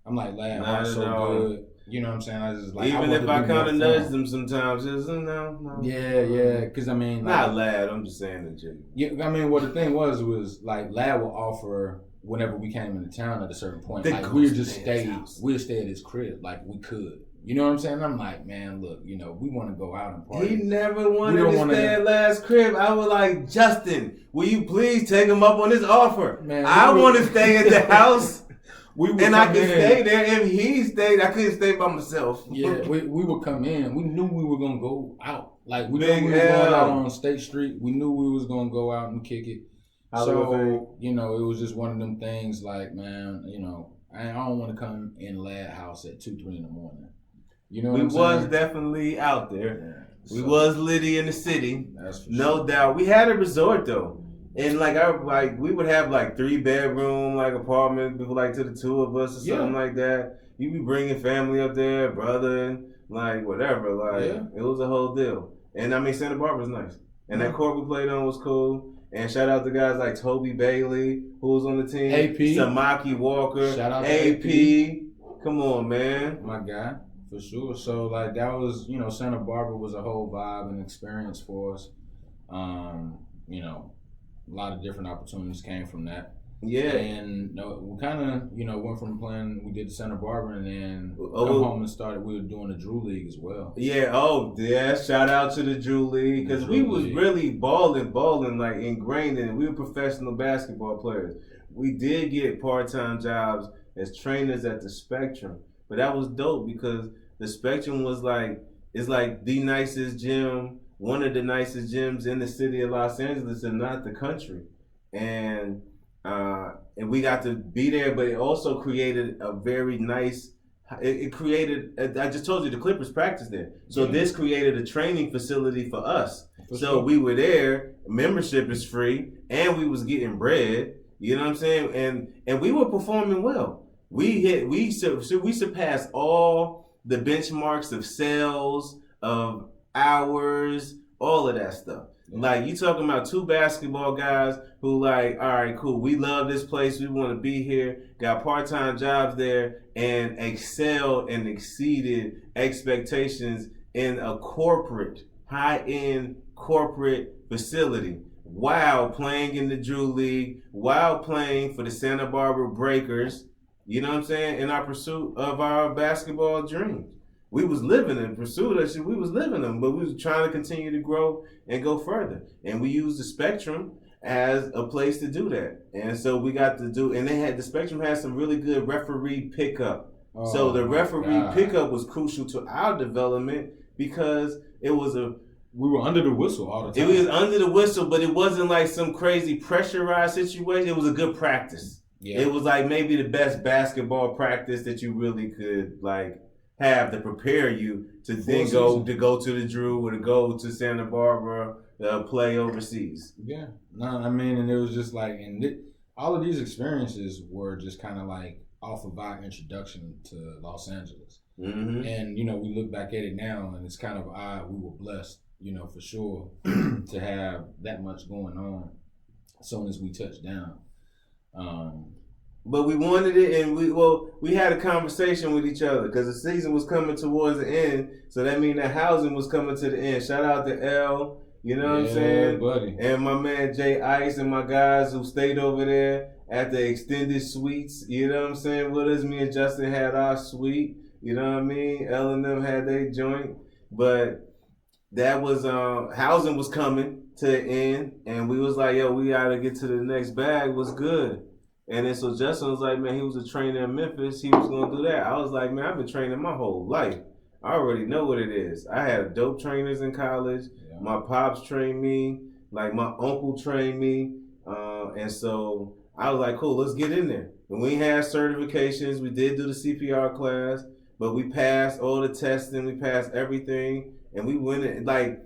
I'm like, Lad, I'm so good. You know what I'm saying? I just like even if I kind of nudge them sometimes, it's no. Yeah. Because I mean, not Lad. I'm just saying the Jimmy. Yeah, I mean, what the thing was like Lad will offer whenever we came into town at a certain point. Like we'd stay at his crib, like we could. You know what I'm saying? I'm like, man, look, we want to go out and party. He never wanted to stay at Lad's crib. I was like, Justin, will you please take him up on his offer? Man, I want to stay at the house. I could stay there. If he stayed, I couldn't stay by myself. Yeah, we would come in. We knew we were going to go out. Like, we knew we were going out on State Street. We knew we was going to go out and kick it. So, it was just one of them things like, man, I don't want to come in Lad house at 2-3 in the morning. You know what I'm saying? We was definitely out there. Yeah, we was litty in the city. That's for no sure. Doubt. We had a resort, though. And we would have 3-bedroom apartments, to the 2 of us or something like that. You be bringing family up there, brother, whatever. It was a whole deal. And I mean, Santa Barbara's nice. And that court we played on was cool. And shout out to guys like Toby Bailey, who was on the team. AP. Samaki Walker. Shout out to AP. Come on, man. My guy, for sure. So that was, Santa Barbara was a whole vibe and experience for us. A lot of different opportunities came from that. Yeah. And we kind of, went from playing, we did Santa Barbara and then come home and we were doing the Drew League as well. Yeah. Oh, yeah. Shout out to the Drew League. Because we was really balling, ingrained in it. We were professional basketball players. We did get part-time jobs as trainers at the Spectrum. But that was dope because the Spectrum was it's the nicest gym, one of the nicest gyms in the city of Los Angeles and not the country. And we got to be there, but it also created a very nice, I just told you the Clippers practiced there. So this created a training facility for us. We were there, membership is free, and we was getting bread, you know what I'm saying? And we were performing well. We surpassed all the benchmarks of sales, of hours, all of that stuff. You talking about 2 basketball guys who all right, cool, we love this place, we want to be here, got part-time jobs there, and excelled and exceeded expectations in a high-end corporate facility while playing in the Drew League, while playing for the Santa Barbara Breakers, you know what I'm saying, in our pursuit of our basketball dreams. We was living in pursuit of that shit. We was living them, but we was trying to continue to grow and go further. And we used the Spectrum as a place to do that. And so we got to do, and the Spectrum had some really good referee pickup. So the referee pickup was crucial to our development because it was we were under the whistle all the time. It was under the whistle, but it wasn't some crazy pressurized situation. It was a good practice. Yeah. It was maybe the best basketball practice that you really could have to prepare you to then go to the Drew or to go to Santa Barbara, play overseas. Yeah. No, I mean, and it was just all of these experiences were just kind of off of our introduction to Los Angeles. Mm-hmm. And, we look back at it now and it's kind of odd. We were blessed, for sure, to have that much going on as soon as we touched down. But we wanted it, and we had a conversation with each other because the season was coming towards the end, so that means that housing was coming to the end. Shout out to L, you know what I'm saying? Buddy. And my man Jay Ice and my guys who stayed over there. at the extended suites, you know what I'm saying, with us. Me and Justin had our suite, you know what I mean? L and them had their joint. But that was, housing was coming to the end, and we was like, yo, we gotta get to the next bag. What's good? And then so Justin was like, man, he was a trainer in Memphis. He was gonna do that. I was like, man, I've been training my whole life. I already know what it is. I had dope trainers in college. Yeah. My pops trained me. Like my uncle trained me. And so I was like, cool, let's get in there. And we had certifications. We did do the CPR class, but we passed all the testing. We passed everything. And we went in, like,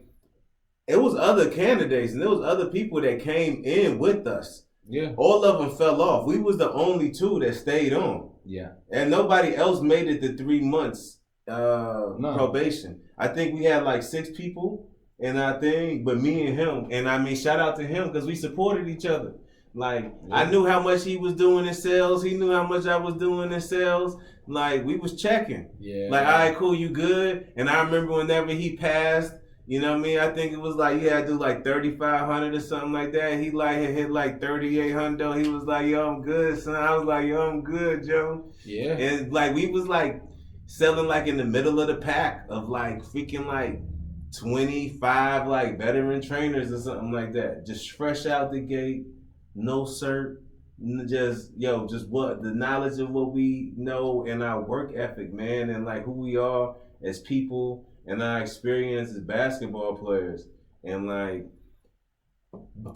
it was other candidates and there was other people that came in with us. Yeah. All of them fell off. We was the only two that stayed on. Yeah. And nobody else made it to 3 months probation. I think we had like 6 people in our thing, but me and him. And I mean, shout out to him because we supported each other. Like, I knew how much he was doing in sales. He knew how much I was doing in sales. Like, we was checking. Yeah. Like, all right, cool, you good? And I remember whenever he passed, you know what I mean? I think it was like he had to do like 3,500 or something like that. He like had hit like 3,800. He was like, yo, I'm good, son. I was like, yo, I'm good, Joe. Yeah. And like we was like selling like in the middle of the pack of like freaking like 25 like veteran trainers or something like that. Just fresh out the gate, no cert, just what the knowledge of what we know and our work ethic, man, and like who we are as people. And our experience as basketball players, and like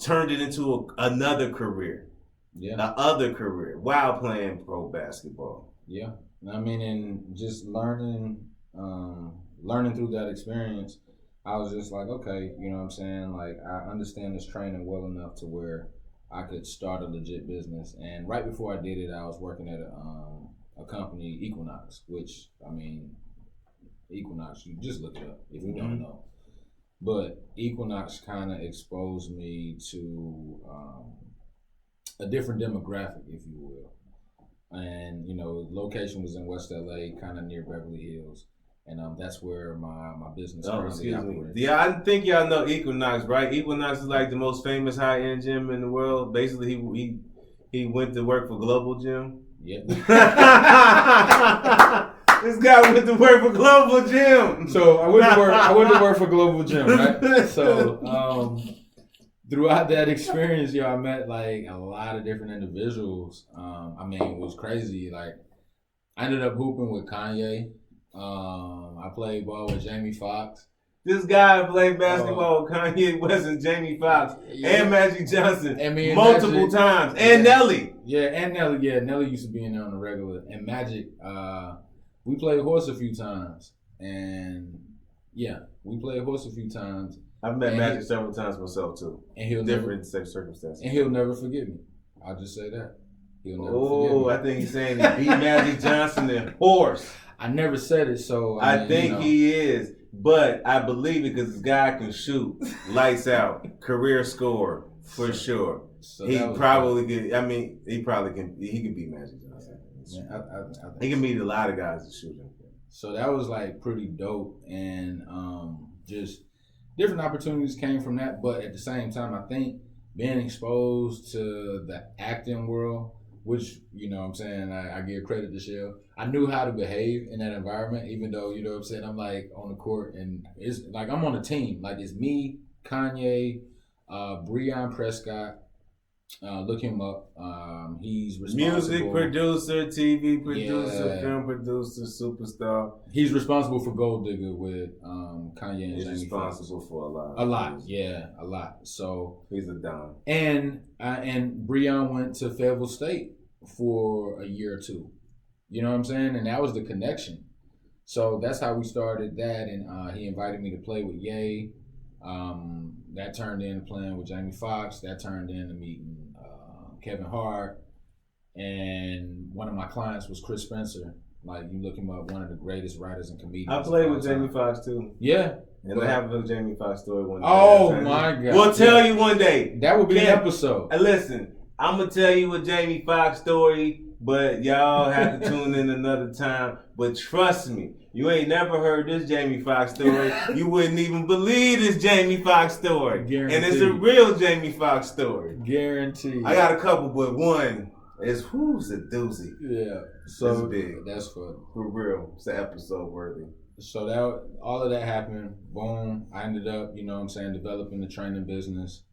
turned it into another career, the other career while playing pro basketball. Yeah, I mean, and just learning through that experience, I was just like, okay, you know what I'm saying? Like, I understand this training well enough to where I could start a legit business. And right before I did it, I was working at a company, Equinox, which, I mean, Equinox, you just look it up if you don't know. But Equinox kind of exposed me to a different demographic, if you will. And, you know, location was in West LA, kind of near Beverly Hills. And that's where my business currently operates. Yeah, I think y'all know Equinox, right? Equinox is like the most famous high-end gym in the world. Basically, he went to work for Global Gym. Yeah. This guy went to work for Global Gym. So I went to work for Global Gym, right? So throughout that experience, I met like a lot of different individuals. I mean, it was crazy. Like, I ended up hooping with Kanye. I played ball with Jamie Foxx. This guy played basketball with Kanye West and Jamie Foxx and Magic Johnson multiple times. And Nelly. Yeah, and Nelly. Yeah, Nelly used to be in there on the regular. And Magic, we played horse a few times. And we played horse a few times. I've met Magic several times myself too. And he'll different circumstances. And he'll never forgive me. I'll just say that. He'll never forgive me. I think he's saying he beat Magic Johnson in horse. I never said it, so I think he is. But I believe it because this guy can shoot. Lights out. Career scorer for sure. So he probably could. I mean, he can beat Magic Johnson. Yeah, he can beat a lot of guys at shooting. So that was like pretty dope, and just different opportunities came from that. But at the same time, I think being exposed to the acting world, which, you know what I'm saying, I give credit to Sheldon. I knew how to behave in that environment, even though, you know what I'm saying, I'm like on the court and it's like I'm on a team. Like, it's me, Kanye, Breon Prescott. Look him up. He's responsible. Music producer, TV producer, film producer, superstar. He's responsible for Gold Digger with Kanye and He's Jamie responsible Foxx. for a lot. A lot. So he's a don. And Breon went to Fayetteville State for a year or two. You know what I'm saying? And that was the connection. So that's how we started that. And he invited me to play with Ye. That turned into playing with Jamie Foxx. That turned into meeting Kevin Hart. And one of my clients was Chris Spencer. Like, you look him up, one of the greatest writers and comedians. I played with Jamie Foxx too. Yeah. And I have a Jamie Foxx story one day. Oh my God. We'll tell you one day. That would be an episode. Listen, I'm going to tell you a Jamie Foxx story, but y'all have to tune in another time. But trust me, you ain't never heard this Jamie Foxx story. You wouldn't even believe this Jamie Foxx story. Guaranteed. And it's a real Jamie Foxx story. Guaranteed. I got a couple, but one It's who's a doozy. Yeah. So it's big. That's for real. It's an episode worthy. So all of that happened. Boom. I ended up, developing the training business.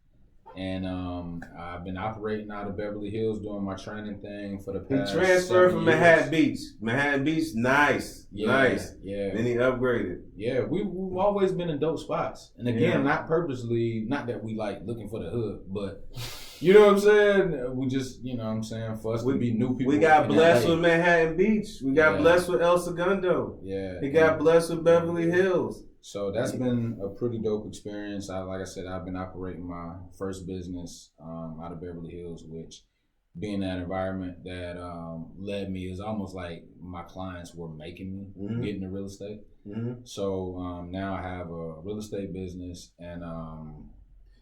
And I've been operating out of Beverly Hills doing my training thing for the past. He transferred from Manhattan Beach. Manhattan Beach, nice. Nice. Yeah. Then he upgraded. Yeah, we've always been in dope spots. And again, not purposely, not that we like looking for the hood, but you know what I'm saying? We just, for us to be new people. We got blessed with Manhattan Beach. We got blessed with El Segundo. Yeah. He got blessed with Beverly Hills. So that's been a pretty dope experience. Like I said, I've been operating my first business out of Beverly Hills, which being that environment that led me is almost like my clients were making me get into real estate. Mm-hmm. So now I have a real estate business, and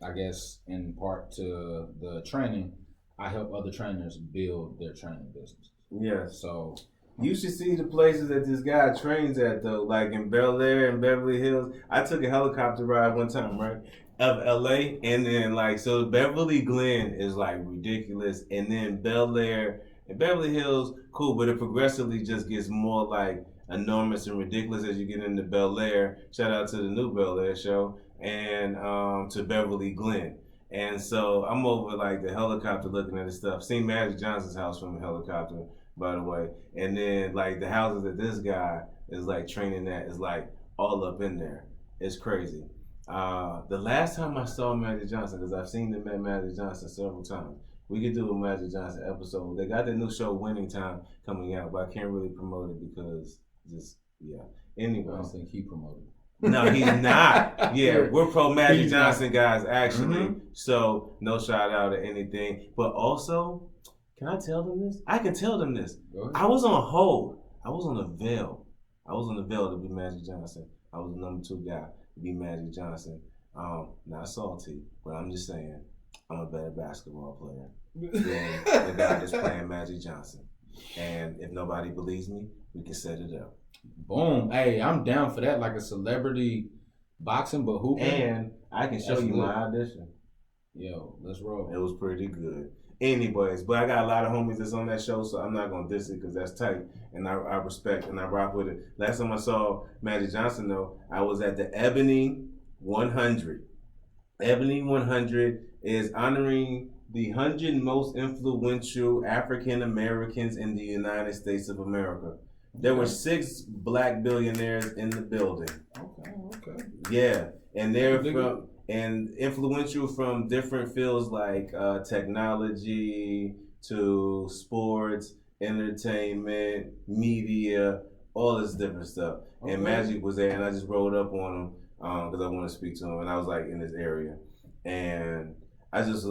I guess in part to the training, I help other trainers build their training business. Yeah. So you should see the places that this guy trains at, though, like in Bel Air and Beverly Hills. I took a helicopter ride one time, right, of LA, and then so Beverly Glen is ridiculous, and then Bel Air and Beverly Hills, cool, but it progressively just gets more enormous and ridiculous as you get into Bel Air. Shout out to the new Bel Air show, and to Beverly Glen. And so I'm over the helicopter looking at this stuff. Seen Magic Johnson's house from a helicopter, by the way. And then the houses that this guy is training at is all up in there. It's crazy. The last time I saw Magic Johnson, because I've seen them at Magic Johnson several times. We could do a Magic Johnson episode. They got that new show Winning Time coming out, but I can't really promote it because Anyway. I don't think he promoted it. No, he's not. Yeah, we're pro Magic Johnson guys, actually. Mm-hmm. So no shout out or anything. But also, can I tell them this? I can tell them this. I was on hold. I was on the veil. To be Magic Johnson. I was the number 2 guy to be Magic Johnson. Not salty, but I'm just saying I'm a better basketball player than the guy that's playing Magic Johnson. And if nobody believes me, we can set it up. Boom. Hey, I'm down for that, like a celebrity boxing, but hooping. And I can show you my audition. Yo, let's roll. It was pretty good. Anyways, but I got a lot of homies that's on that show, so I'm not going to diss it because that's tight. And I respect and I rock with it. Last time I saw Magic Johnson, though, I was at the Ebony 100. Ebony 100 is honoring the 100 most influential African Americans in the United States of America. There were 6 black billionaires in the building. Okay. Yeah, and they're influential from different fields like technology to sports, entertainment, media, all this different stuff. Okay. And Magic was there, and I just rolled up on him because I want to speak to him, and I was in this area, and I just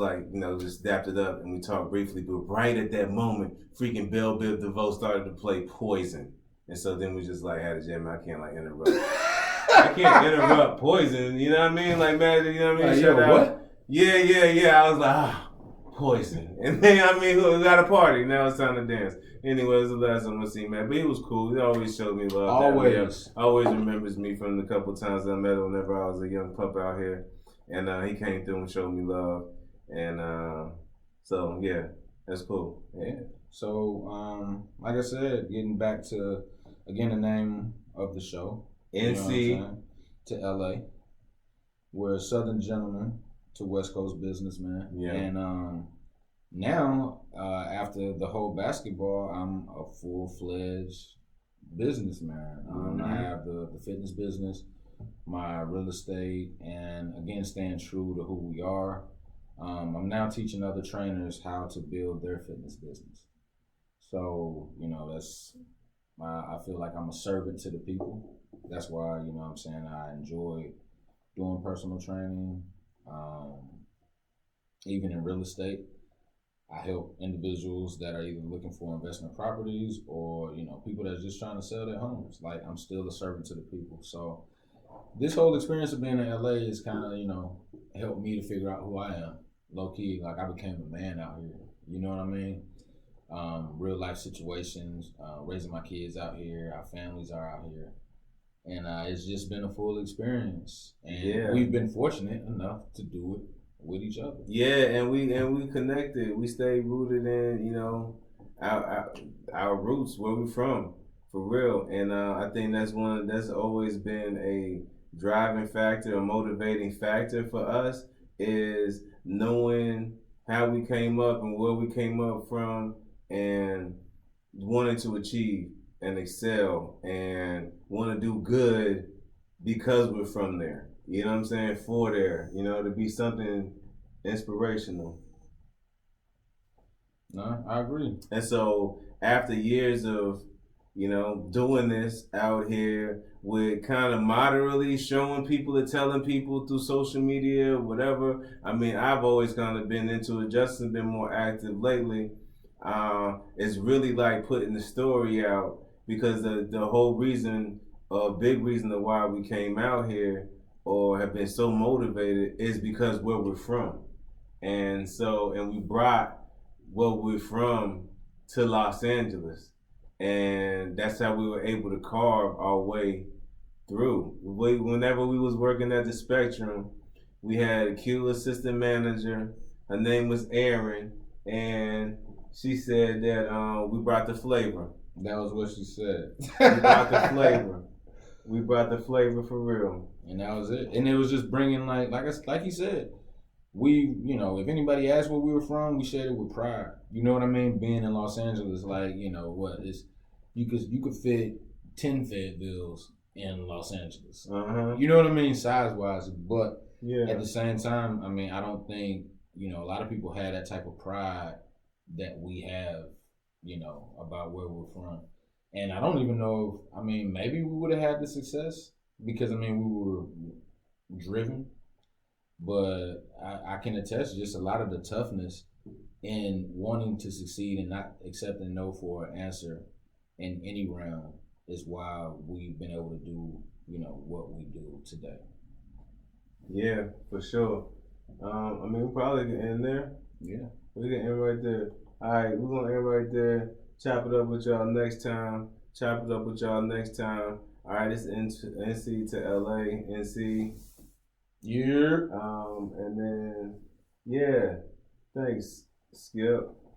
just dapped it up, and we talked briefly. But right at that moment, freaking Bell Biv DeVoe started to play Poison, and so then we just had a jam. I can't interrupt. I can't interrupt Poison. You know what I mean? Magic. You know what I mean? What? Yeah. I was Poison, and then we got a party. Now it's time to dance. Anyways, the last time I see Matt, but he was cool. He always showed me love. Always remembers me from the couple times I met him whenever I was a young pup out here. And he came through and showed me love. And so, yeah, that's cool. Yeah. So, like I said, getting back to, again, the name of the show. NC to LA. We're a Southern gentleman to West Coast businessman. Yeah. And now, after the whole basketball, I'm a full-fledged businessman. I have the fitness business, my real estate, and again, staying true to who we are. I'm now teaching other trainers how to build their fitness business. So, I feel like I'm a servant to the people. That's why, I enjoy doing personal training. Even in real estate, I help individuals that are either looking for investment properties or, people that are just trying to sell their homes. I'm still a servant to the people. So this whole experience of being in LA is kind of, helped me to figure out who I am. Low key, I became a man out here. You know what I mean? Real life situations, raising my kids out here, our families are out here. And it's just been a full experience. And we've been fortunate enough to do it with each other. Yeah, and we connected. We stayed rooted in, you know, our roots, where we from, for real. And I think that's always been a driving factor, a motivating factor for us, is knowing how we came up and where we came up from, and wanting to achieve and excel and want to do good because we're from there. You know what I'm saying? For there, you know, to be something inspirational. No, I agree. And so after years of, you know, doing this out here with kind of moderately showing people and telling people through social media, whatever. I mean, I've always kind of been into it. Justin's been more active lately. It's really like putting the story out, because the whole reason, a big reason of why we came out here or have been so motivated is because where we're from. And so, and we brought where we're from to Los Angeles. And that's how we were able to carve our way through. Whenever we was working at the Spectrum, we had a cute assistant manager. Her name was Erin, and she said that we brought the flavor. That was what she said. We brought the flavor. We brought the flavor for real. And that was it. And it was just bringing like he said, we, you know, if anybody asked where we were from, we shared it with pride. You know what I mean? Being in Los Angeles, like, you know, what is, you could fit 10 Fayetteville's in Los Angeles. You know what I mean? Size wise, but at the same time, I mean, I don't think, you know, a lot of people have that type of pride that we have, you know, about where we're from. And I don't even know if, I mean, maybe we would have had the success because, I mean, we were driven. But I can attest just a lot of the toughness in wanting to succeed and not accepting no for an answer in any realm is why we've been able to do, you know, what we do today. Yeah, for sure. I mean, we probably can end there. Yeah. We can end right there. All right, we're going to end right there. Chop it up with y'all next time. All right, it's NC to LA. NC. Yeah. And then, yeah, thanks, Skip.